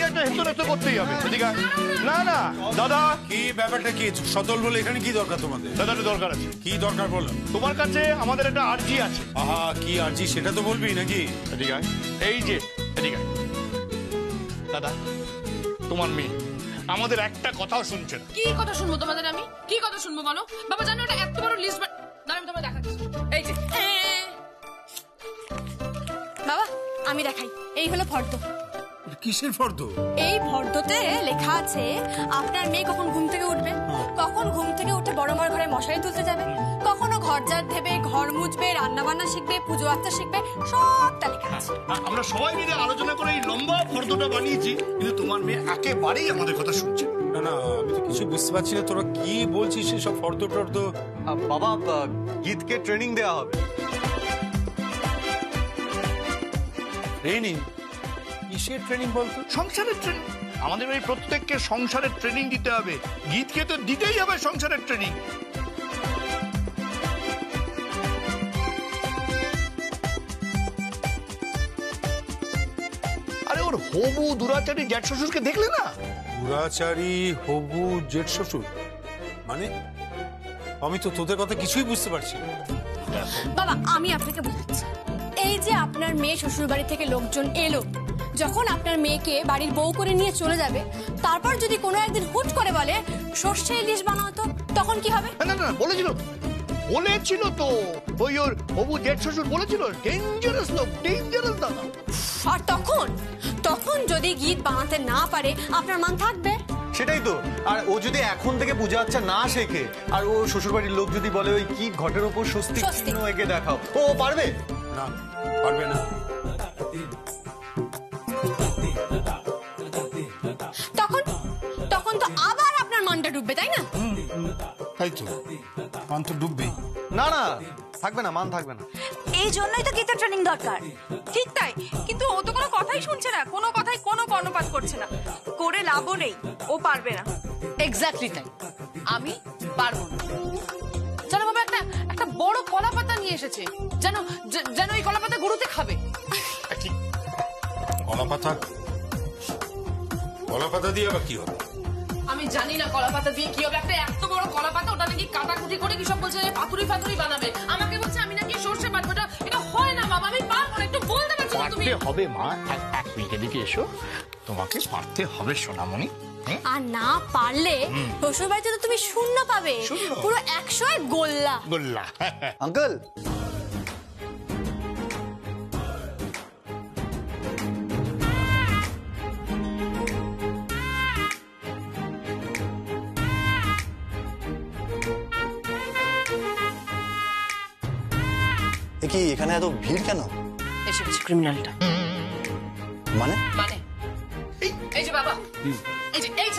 একটা হেস্তনেস্ত করতেই হবে। এদিকে না না দাদা, কি ব্যাপারটা কি? সদল বলে এখানে কি দরকার তোমাদের? দাদা একটু দরকার আছে। কি দরকার বলো? তোমার কাছে আমাদের একটা আর্জি আছে। আহা, কি আর্জি সেটা তো বলবি নাকি? এদিকে এই যে এদিকে দাদা, তোমার মেয়ে আমাদের একটা কথাও শুনছে না। কি কথা শুনবো তোমাদের? আমি কি কথা শুনবো বলো? বাবা জানো এটা এত বড় লিস্ট, দাঁড়াও আমি তোমায় দেখাচ্ছি। এই যে বাবা আমি দেখাই, এই হলো ফর্দ। কিসের ফর্দ? এই ফর্দতে লেখা আছে আপনার মেয়ে কখন ঘুম থেকে উঠবে, কখন ঘুম থেকে উঠে বড় বড় ঘরে মশারি তুলতে যাবে, কখনো ঘর ঝাড় দেবে, ঘর মুছবে, রান্না বান্না শিখবে, পুজো আর্চা শিখবে, সবটা লেখা আছে। আমরা সবাই মিলে আলোচনা করে এই লম্বা ফর্দটা বানিয়েছি, কিন্তু তোমার মেয়ে একেবারেই আমাদের কথা শুনছে না না, আমি তো কিছু বুঝতে পারছি না তোরা কি বলছিস সেসব ফর্দ টর্দ। বাবা গীতকে ট্রেনিং দেওয়া হবে। ট্রেনিং? কিসের ট্রেনিং বলতো? সংসারের ট্রেনিং। আমাদের এই প্রত্যেককে সংসারের ট্রেনিং দিতে হবে। গীতকে তো দিতেই হবে সংসারের ট্রেনিং। আরে ওর হবু দুরাচারী জ্যাঠ শ্বশুরকে দেখলে না? দুরাচারী হবু জেঠ শ্বশুর মানে? আমি তো তোদের কথা কিছুই বুঝতে পারছি না। বাবা আমি আপনাকে বোঝাচ্ছি, এই যে আপনার মেয়ে শ্বশুর বাড়ি থেকে লোকজন এলো, যখন আপনার মেয়েকে বাড়ির বউ করে নিয়ে চলে যাবে, তারপর যদি কোনো একদিন হুট করে বলে সর্ষে ইলিশ বানাও তো, তখন কি হবে? না না বলেছিল তো ওই ওর হবু জেঠ শ্বশুর বলেছিল ডেঞ্জারাস লোক, ডেঞ্জারাস দাদা। আর তখন যদি গীত বানাতে না পারে আপনার মান থাকবে? সেটাই তো। আর ও যদি এখন থেকে পূজা আচ্ছা না শেখে, আর ও শ্বশুরবাড়ির লোক যদি বলে ওই কি ঘটের ওপর স্বস্তি চিহ্ন এঁকে দেখাও, ও পারবে না, পারবে না। তখন তো আবার আপনার মানটা ডুববে, তাই না? তাই তো, মান তো ডুববেই। না না, থাকবে না, মান থাকবে না। এই জন্যই তো গীতের ট্রেনিং দরকার। ঠিক তাই, কিন্তু ও তো কোনো কথাই শুনছে না, কোনো কথাই কোনো কর্ণপাত করছে না। করে লাভও নেই, ও পারবে না। এক্স্যাক্টলি তাই, আমি পারবো না। জানো বাবা, একটা বড় কলা পাতা নিয়ে এসেছে, যেন এই কলা পাতা গরুতে খাবে। কলা পাতা দিয়ে আবার কি হবে? আমি জানি না কলা পাতা দিয়ে কি হবে। একটা এত বড় কলা পাতা, ওটা নাকি কাটাকুটি করে কি সব বলছে পাতুরি বানাবে। আমাকে বলছে আমি নাকি সর্ষে বাটবো। এটা হয় না বাবা, আমি পারবো না। একটু বলতে পারছি না তুমি? হবে মা, এক মিনিট এদিকে এসো। তোমাকে পারতে হবে সোনামণি। আর না পারলে শ্বশুর বাড়িতে তো তুমি শূন্য পাবে, পুরো 100 গোল্লা। আঙ্কেল, কি এখানে এত ভিড় কেন? এসে গেছে ক্রিমিনালটা। মানে এই যে বাবা, এই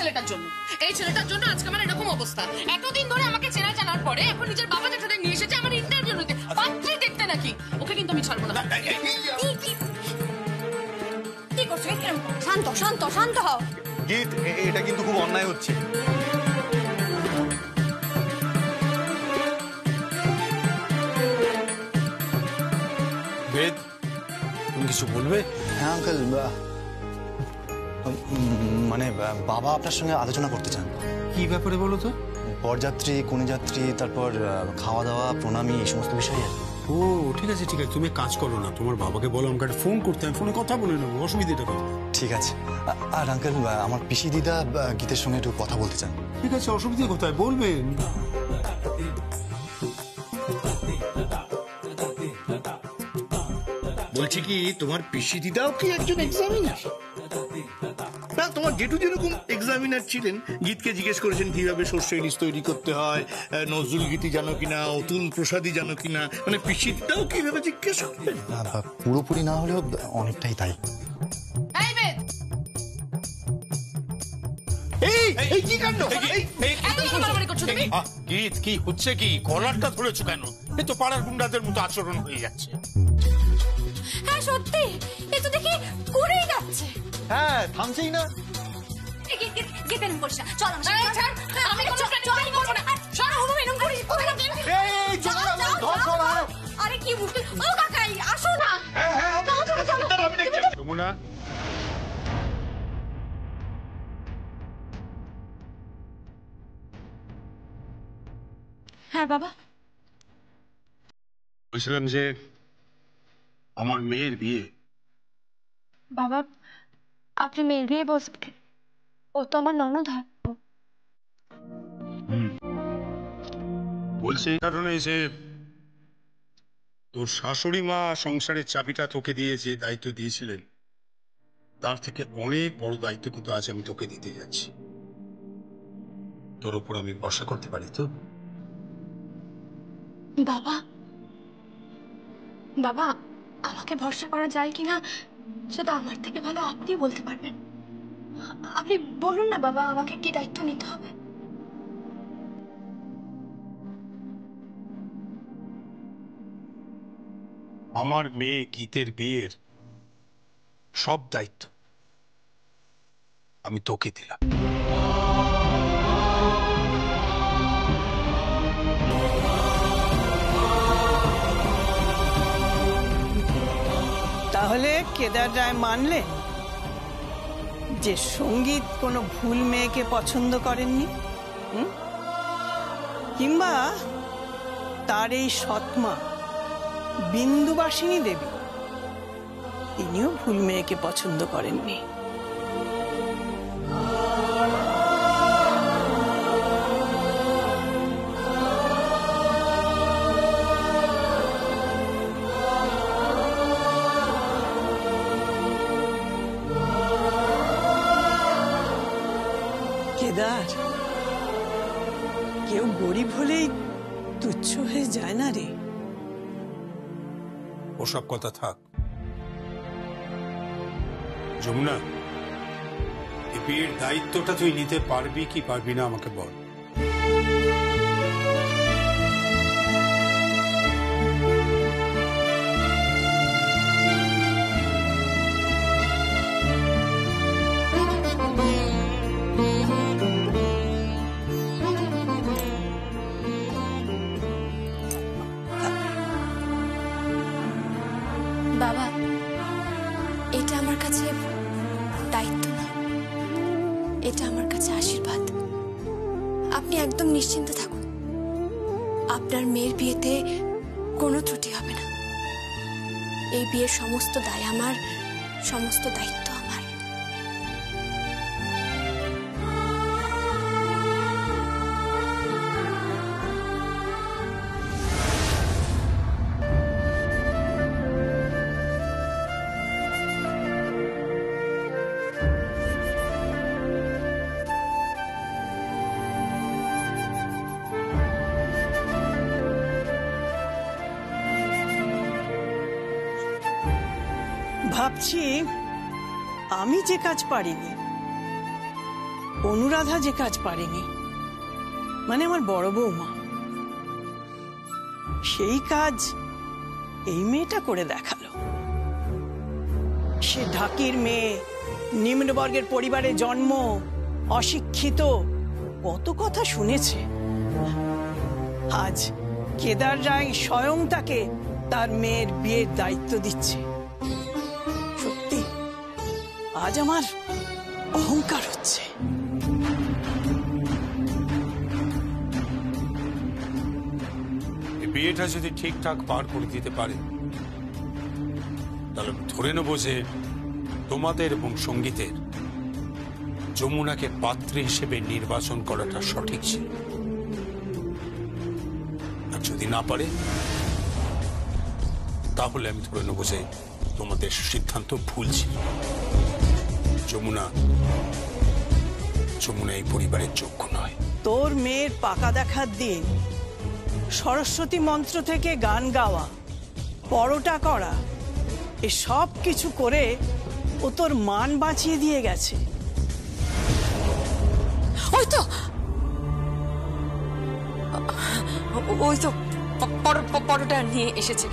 ছেলেটার জন্য আজকে আমার এরকম অবস্থা। এতদিন ধরে আমাকে চেনা জানার পরে এখন নিজের বাবা যেটা নিয়ে এসেছে আমার ইন্টারভিউ নিতে, পাত্রী দেখতে নাকি। ওকে কিন্তু আমি ছাড়বো না। কি করছো? শান্ত হও। গীত, এটা কিন্তু খুব অন্যায় হচ্ছে। বেদ, তুমি কিছু বলবে? হ্যাঁ আঙ্কেল, মানে বাবা আপনার সঙ্গে আলোচনা করতে চান। কি ব্যাপারে বলো তো? বরযাত্রী, কনেযাত্রী, তারপর খাওয়া দাওয়া, প্রণামী, এই সমস্ত বিষয় আর কি। ও ঠিক আছে, তুমি কাজ করো না, তোমার বাবাকে বলো আমাকে একটা ফোন করতে, আমি ফোনে কথা বলে নেবো, অসুবিধাটা কি? ঠিক আছে। আর আঙ্কেল, আমার পিসি দিদা গীতের সঙ্গে একটু কথা বলতে চান। ঠিক আছে, অসুবিধা কোথায়, বলবেন। বলছি কি, তোমার পিসি দিদাও কি একজন এক্সামিনার? না, তোমার জেঠু যেরকম এক্সামিনার ছিলেন, গীতকে জিজ্ঞেস করেছেন কিভাবে সর্ষে ইলিশ তৈরি করতে হয়, নজরুল গীতি জানো কিনা, অতুল প্রসাদী জানো কিনা, মানে পিসি দিদাও কিভাবে জিজ্ঞেস করবেন? পুরোপুরি না হলেও অনেকটাই তাই। এই কি কাণ্ড? গীত, কি হচ্ছে কি? কলারটা ধরেছো কেন? এ তো পাড়ার গুন্ডাদের মতো আচরণ হয়ে যাচ্ছে। হ্যাঁ সত্যি, এ তো দেখি করেই যাচ্ছে। হ্যাঁ, থামছেই না। আরে কি মুশকিল! ও কাকাই, আসো না। যমুনা, হ্যাঁ বাবা। বলছিলাম যে আমার মেয়ের বিয়ে। বাবা আপনি মেয়ের বিয়ে বসবেন? ও তো আমার ননদ হয়। বলছে এই কারণে যে তোর শাশুড়ি মা সংসারের চাবিটা তোকে দিয়ে যে দায়িত্ব দিয়েছিলেন তার থেকে অনেক বড় দায়িত্ব কিন্তু আজ আমি তোকে দিতে যাচ্ছি। তোর উপর আমি ভরসা করতে পারি তো? বাবা বাবা আমাকে ভরসা করা যায় কিনা সেটা আমার থেকে ভালো আপনি বলতে পারবেন। আপনি বলুন না বাবা, আমাকে কি দায়িত্ব নিতে হবে? আমার মেয়ে গীতের বিয়ের সব দায়িত্ব আমি তোকে দিলাম। তাহলে কেদার রায় মানলেন যে সঙ্গীত কোনো ভুল মেয়েকে পছন্দ করেননি, কিংবা তার এই সৎমা বিন্দুবাসিনী দেবী তিনিও ভুল মেয়েকে পছন্দ করেননি। কেদার, কেউ গরিব হলেই তুচ্ছ হয়ে যায় না রে। ওসব কথা থাক। যমুনা, এই বিয়ের দায়িত্বটা তুই নিতে পারবি কি পারবি না আমাকে বল। বাবা এটা আমার কাছে দায়িত্ব না, এটা আমার কাছে আশীর্বাদ। আপনি একদম নিশ্চিন্ত থাকুন, আপনার মেয়ের বিয়েতে কোনো ত্রুটি হবে না। এই বিয়ের সমস্ত দায় আমার, সমস্ত দায়িত্ব আমার। ভাবছি আমি যে কাজ পারিনি, অনুরাধা যে কাজ পারেনি, মানে আমার বড় বৌমা, সেই কাজ এই মেয়েটা করে দেখালো। সে ঢাকির মেয়ে, নিম্নবর্গের পরিবারে জন্ম, অশিক্ষিত, কত কথা শুনেছে। আজ কেদার রায় স্বয়ং তাকে তার মেয়ের বিয়ের দায়িত্ব দিচ্ছে। সত্যি আজ আমার অহংকার হচ্ছে। এই বিয়েটা যদি ঠিকঠাক পার করে দিতে পারে তাহলে ধরে নেবো যে তোমাদের এবং সঙ্গীতের যমুনাকে পাত্রী হিসেবে নির্বাচন করাটা সঠিক ছিল। আর যদি না পারে তাহলে আমি ধরে নেবো যে তোমাদের সিদ্ধান্ত ভুল ছিল। যমুনা এই পরিবারের যোগ্য নয়। তোর মেয়ের পাকা দেখার দিন সরস্বতী মন্ত্র থেকে গান গাওয়া, পরোটা করা, এ সব কিছু করে ও তোর মান বাঁচিয়ে দিয়ে গেছে। ওই তো পরোটা নিয়ে এসেছে।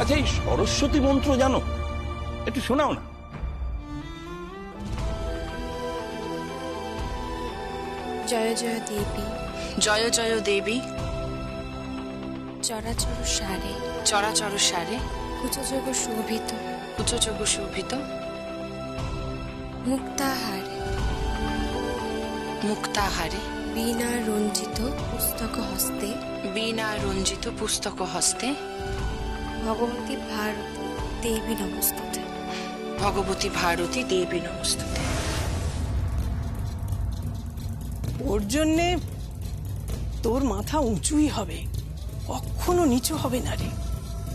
আচ্ছা, এই সরস্বতী মন্ত্র জানো? একটু শোনাও না। জয় জয় দেবী, জয় জয় দেবী, চরাচর সারে চরাচর সারে কুচযোগ শোভিত উচ্চযোগ্য শোভিত মুক্তাহারে মুক্তাহারে বীণা রঞ্জিত পুস্তক হস্তে বীণা রঞ্জিত পুস্তক হস্তে ভগবতী ভারতী দেবী নমস্তুতে। ভগবতী ভারতী দেবী নমস্তুতে। ওর জন্যে তোর মাথা উঁচুই হবে, কখনো নিচু হবে না রে,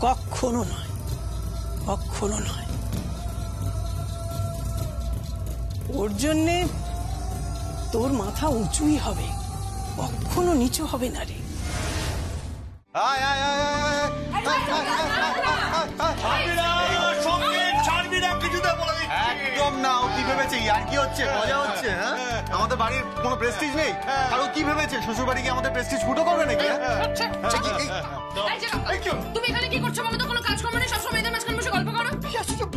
কখনো নয়, কখনো নয়। ওর জন্যে তোর মাথা উঁচুই হবে, কখনো নিচু হবে না রে। আয় আয় আয় আয় আয় একদম না। ও কি ভেবেছে আর কি হচ্ছে, মজা হচ্ছে? হ্যাঁ, আমাদের বাড়ির কোনো প্রেস্টিজ নেই। আর ও কি ভেবেছে শ্বশুর বাড়ি গিয়ে আমাদের প্রেস্টিজ ফুটো করবে নাকি? তুমি এখানে কি করছো বলো তো? কোনো কাজকর্ম নেই, সবসময় মেয়েদের মাঝখানে বসে গল্প করো।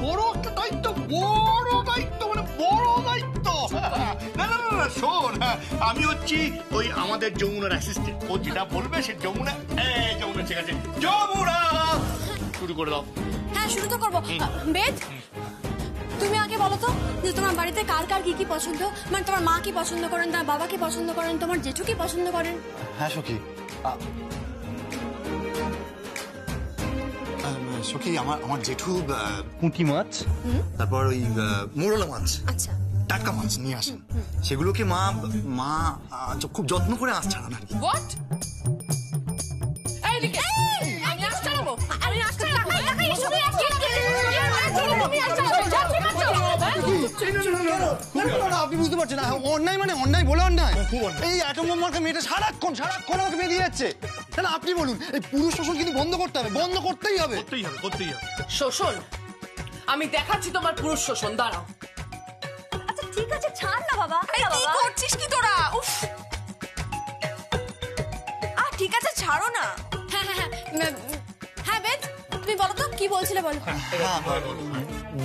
বড় একটা দায়িত্ব, বড় দায়িত্ব, মানে বড় দায়িত্ব। না না না, শোন, আমি হচ্ছি ওই আমাদের যমুনার অ্যাসিস্ট্যান্ট। ও যেটা বলবে সে যমুনা, যমুনা ঠিক আছে, যমুনা শুরু করে দাও। হ্যাঁ, শুরু তো করবো। বেদ, তুমি আগে বলো তো যে তোমার বাড়িতে কার কার কি কি পছন্দ, মানে তোমার মা কি পছন্দ করেন, তোমার বাবা কি পছন্দ করেন, তোমার জেঠু কি পছন্দ করেন? হ্যাঁ সখী, সখী আমার জেঠু পুঁটি মাছ, তারপর ওই মোরলা মাছ, আচ্ছা, টাটকা মাছ নিয়ে আসেন। সেগুলোকে মা মা খুব যত্ন করে আঁচ ছাড়ান আর কি। হোয়াট? এই দিকে আমি আজ চালাবো, আমি আজ চালাবো। আপনি বুঝতে পারছেন না, অন্যায় মানে অন্যায় বলে অন্যায়। এই অ্যাটম বোমাকে মেয়েটা সারাক্ষণ আমাকে বেরিয়ে যাচ্ছে। তাহলে আপনি বলুন, এই পুরুষ শোষণ কিন্তু বন্ধ করতে হবে, বন্ধ করতেই হবে। করতেই হবে। শোষণ? আমি দেখাচ্ছি তোমার পুরুষ শোষণ, দাঁড়াও। আচ্ছা ঠিক আছে, ছাড় না বাবা। কি করছিস কি তোরা? উফ, ঠিক আছে, ছাড়ো না। হ্যাঁ হ্যাঁ হ্যাঁ, হ্যাঁ বেদ, তুমি বলো তো কি বলছিলে বলো। হ্যাঁ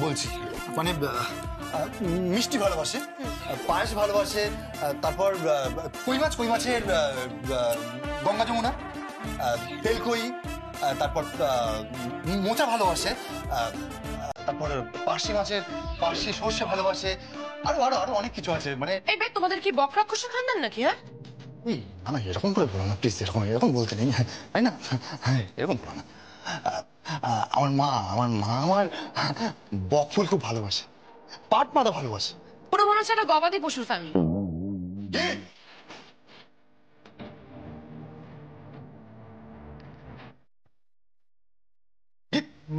বলছি, মানে মিষ্টি ভালোবাসে, পায়েস ভালোবাসে, তারপর কই মাছের গঙ্গা যমুনা, তেলকই, তারপর মোচা ভালোবাসে, তারপর পার্শি মাছের পার্শি সর্ষে ভালোবাসে, আরো আরো আরো অনেক কিছু আছে। মানে এই ভাই, তোমাদের কি বক রাক্ষসের খানদান নাকি? হ্যাঁ, না এরকম করে বলো না প্লিজ, এরকম বলতে নেই, তাই না? হ্যাঁ, এরকম বলো না। আমার মা আমার বক ফুল খুব ভালোবাসে, পাট মাদা ভালোবাসে। পুরো মনে হচ্ছে একটা গবাদি পশুর family.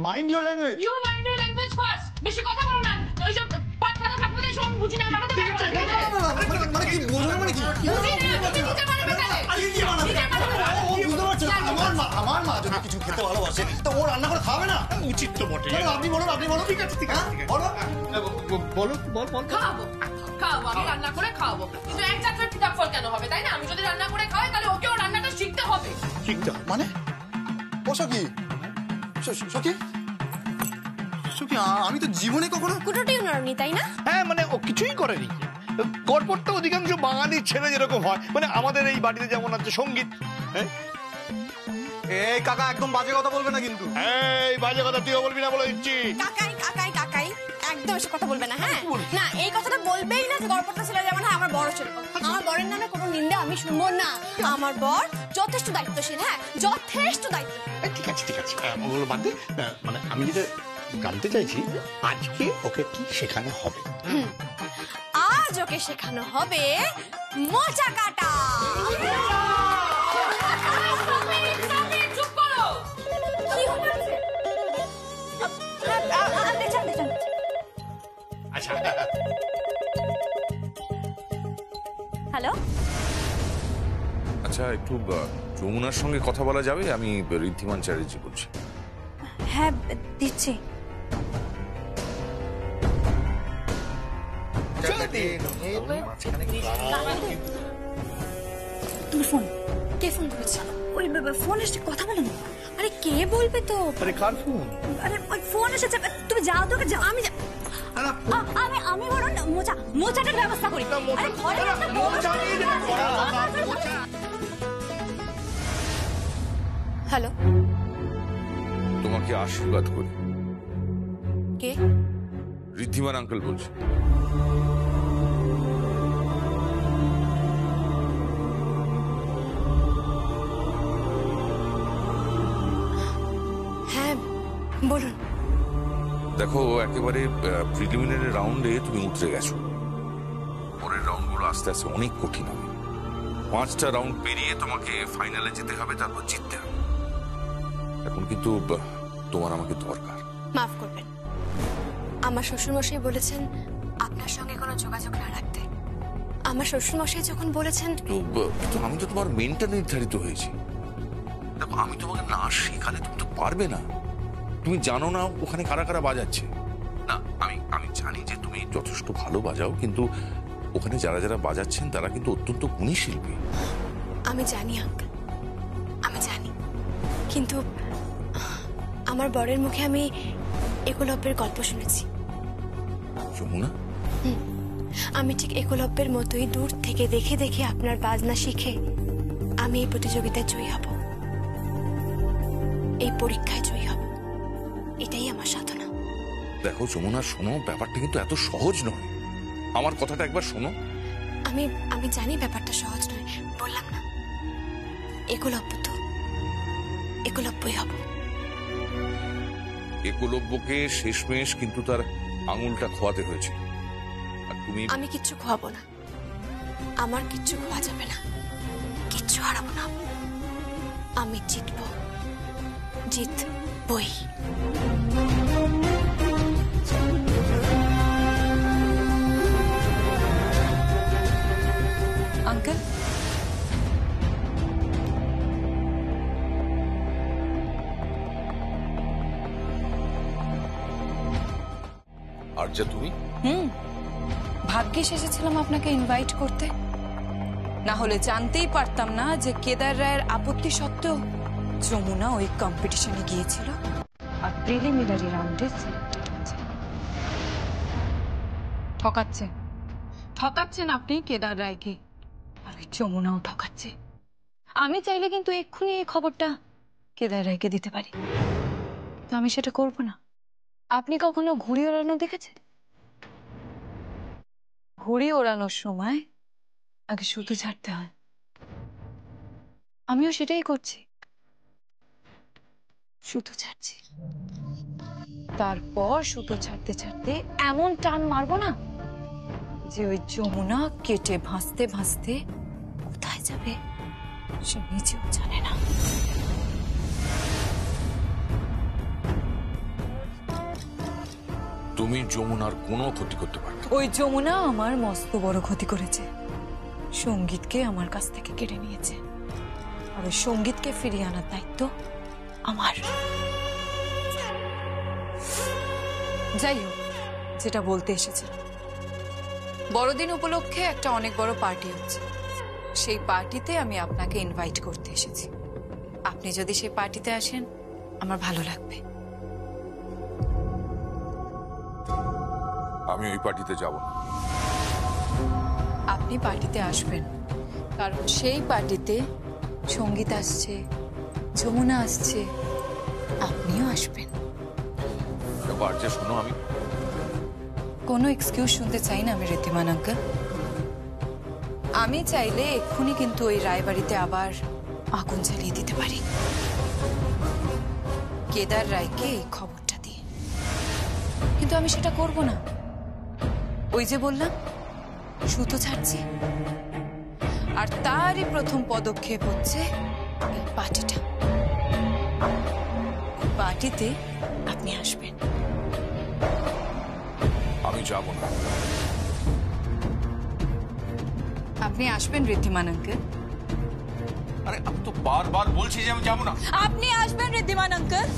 Mind your language. You mind your language first. বেশি কথা বলো না। ওই সব পাট পাতা ফাটা সব বুঝি না, বানাতে পারো না। মানে কি বোঝো, মানে কি বুঝি না, বুঝি নিতে পারো না তাহলে। কি বানাবে? ও বুঝতে পারছে না, আমার মা যদি কিছু খেতে ভালোবাসে তো ও রান্না করে খাবে না? উচিত তো বটে। আপনি বলুন। ঠিক আছে বলো। বল। খাওয়াবো, আমি রান্না করে খাওয়াবো। কিন্তু এক জাতের পিঠা ফল কেন হবে, তাই না? আমি যদি রান্না করে খাওয়াই তাহলে ওকেও রান্নাটা শিখতে হবে। শিখতে হবে মানে ও সখী, সখী, আমি তো জীবনে কখনো কুটোটিও নড়নি, তাই না? হ্যাঁ, মানে ও কিছুই করেনি। গড়পড়টা অধিকাংশ বাঙালির ছেলে যেরকম হয়, মানে আমাদের এই বাড়িতে যেমন আছে সঙ্গীত। এই কাকা একদম বাজে কথা বলবে না কিন্তু। এই বাজে কথা তুইও বলবি না বলে দিচ্ছি। কাকাই একদম এসব কথা বলবে না। হ্যাঁ না, এই কথাটা বলবেই না যে গড়পড়তা ছেলে যেমন হয় আমার বড় ছেলে। আমার বরের নামে কোনো নিন্দা আমি শুনবো না। আমার বর যথেষ্ট দায়িত্বশীল, হ্যাঁ যথেষ্ট দায়িত্বশীল। ঠিক আছে ওগুলো বাদ দে। মানে আমি যেটা জানতে চাইছি, আজকে ওকে কি শেখানো হবে? আজ ওকে শেখানো হবে মোচা কাটা। চুপ করো। কি হলো? আচ্ছা, হ্যালো, আচ্ছা একটু যমুনার সঙ্গে কথা বলা যাবে? আমি ঋদ্ধিমান চ্যাটার্জি বলছি। হ্যাঁ দিচ্ছি। তুমি ফোন। কে ফোন করেছে? ওই ফোন এসে কথা বলে না। আরে কে বলবে তো? আরে কার ফোন? আরে ওই ফোন এসেছে, তুমি যাও তো, যাও। আমি বরং মোচাটার ব্যবস্থা করি। আরে ঘরে ভালো। তোমাকে আশীর্বাদ করি। কে? ঋদ্ধিমান আঙ্কেল বলছে। হ্যাঁ বলুন। দেখো, একেবারে প্রিলিমিনারি রাউন্ডে তুমি উতরে গেছো। পরের রাউন্ডগুলো আস্তে আস্তে অনেক কঠিন হবে। 5টা রাউন্ড পেরিয়ে তোমাকে ফাইনালে যেতে হবে, তারপর জিততে হবে। এখন কিন্তু তোমার আমাকে দরকার। মাফ করবেন, আমার শ্বশুরমশাই বলেছেন আপনার সঙ্গে কোনো যোগাযোগ না রাখতে। আমার শ্বশুরমশাই যখন বলেছেন, তো আমি তো তোমার মেনটা নির্ধারিত হয়েছি। দেখো, আমি তোমাকে না শেখালে তুমি তো পারবে না। তুমি জানো না ওখানে কারা কারা বাজাচ্ছে। না, আমি জানি যে তুমি যথেষ্ট ভালো বাজাও, কিন্তু ওখানে যারা যারা বাজাচ্ছেন তারা কিন্তু অত্যন্ত গুণী শিল্পী। আমি জানি আঙ্কেল, আমি জানি, কিন্তু আমার বরের মুখে আমি একলব্যের গল্প শুনেছি। যমুনা, আমি ঠিক একলব্যের মতোই দূর থেকে দেখে দেখে আপনার বাজনা শিখে আমি এই প্রতিযোগিতায় জয়ী হব, এই পরীক্ষায় জয়ী হব। এটাই আমার সাধনা। দেখো যমুনা, শোনো, ব্যাপারটা কিন্তু এত সহজ নয়। আমার কথাটা একবার শোনো। আমি জানি ব্যাপারটা সহজ নয়, বললাম না। একলব্য তো একলব্যই হব। একলব্যকে শেষমেশ কিন্তু তার আঙুলটা খোয়াতে হয়েছিল। আর তুমি? আমি কিচ্ছু খোয়াবো না, আমার কিচ্ছু খোয়া যাবে না, কিচ্ছু হারাবো না। আমি জিতবো, জিতবই। আঙ্কেল, আর যা তুমি? ভাগ্যিস এসেছিলাম আপনাকে ইনভাইট করতে, না হলে জানতেই পারতাম না যে কেদার রায়ের আপত্তি সত্ত্বেও যমুনা ওই কম্পিটিশনে গিয়েছিল আর প্রিলিমিনারি রাউন্ডে সিলেক্ট হয়েছে। ঠকাচ্ছেন আপনি কেদার রায়কে, আর ওই যমুনাও ঠকাচ্ছে। আমি চাইলে কিন্তু এক্ষুনি এই খবরটা কেদার রায়কে দিতে পারি, তো আমি সেটা করব না। আপনি কখনো ঘুড়ি ওড়ানো দেখেছেন? ঘুড়ি ওড়ানোর সময় আগে সুতো ছাড়তে হয়, আমিও সেটাই করছি, সুতো ছাড়ছি। তারপর সুতো ছাড়তে ছাড়তে এমন টান মারবো না যে ওই যমুনা কেটে ভাসতে ভাসতে কোথায় যাবে সে নিজেও জানে না। তুমি যমুনার কোনো ক্ষতি করতে পারবে? ওই যমুনা আমার মস্ত বড় ক্ষতি করেছে, সঙ্গীতকে আমার কাছ থেকে কেড়ে নিয়েছে, আর ওই সঙ্গীতকে ফিরিয়ে আনার দায়িত্ব আমার। যাই হোক, যেটা বলতে এসেছিলাম, বড়দিন উপলক্ষে একটা অনেক বড় পার্টি হচ্ছে। সেই পার্টিতে আমি আপনাকে ইনভাইট করতে এসেছি। আপনি যদি সেই পার্টিতে আসেন আমার ভালো লাগবে। আমি ওই পার্টিতে যাব না। আপনি পার্টিতে আসবেন, কারণ সেই পার্টিতে সঙ্গীত আসছে, যমুনা আসছে, আপনিও আসবেন। আর যে শোনো, আমি কোনো এক্সকিউজ শুনতে চাই না আমি, ঋদ্ধিমান আঙ্কেল। আমি চাইলে এক্ষুনি কিন্তু ওই রায়বাড়িতে আবার আগুন জ্বালিয়ে দিতে পারি, কেদার রায়কে এই খবরটা দিয়ে। কিন্তু আমি সেটা করব না। ওই যে বললাম, সুতো ছাড়ছি, আর তারই প্রথম পদক্ষেপ হচ্ছে এই পার্টিটা। পার্টিতে আপনি আসবেন। আমি যাব না। আপনি আসবেন ঋদ্ধিমান আঙ্কেল। আরে আমি তো বারবার বলছি যে আমি যাব না। আপনি আসবেন ঋদ্ধিমান আঙ্কেল।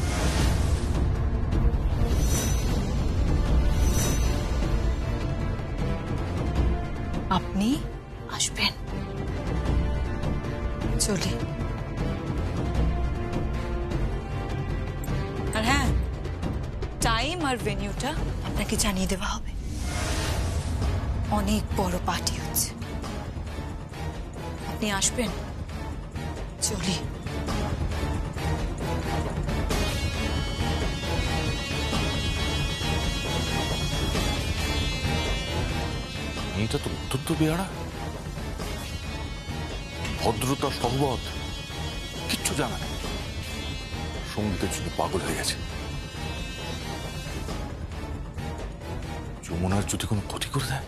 আপনি আসবেন। চলি। আর হ্যাঁ, টাইম আর ভেন্যুটা আপনাকে জানিয়ে দেওয়া হবে। অনেক বড় পার্টি হচ্ছে, আপনি আসবেন। চলি। মেয়েটা তো অত্যন্ত বেয়ারা, ভদ্রতা সম্বদ কিচ্ছু জানা নেই, সঙ্গীতের জন্য পাগল হয়ে গেছে। যমুনার যদি কোনো ক্ষতি করে দেয়,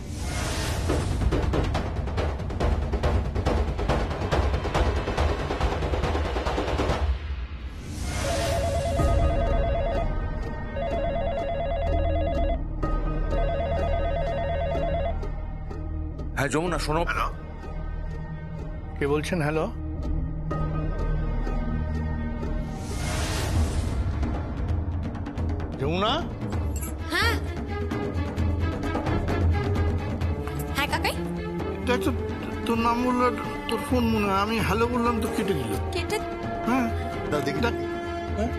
হ্যাঁ যমুনা শোনো। হ্যালো, কে বলছেন? হ্যালো, যমুনা? হ্যাঁ হ্যাঁ কাকাই, দেখ তো, তোর নাম বললো, তোর ফোন মনে হয়, আমি হ্যালো বললাম তো কেটে দিল। কেটে হ্যাঁ দেখি দেখ, হ্যাঁ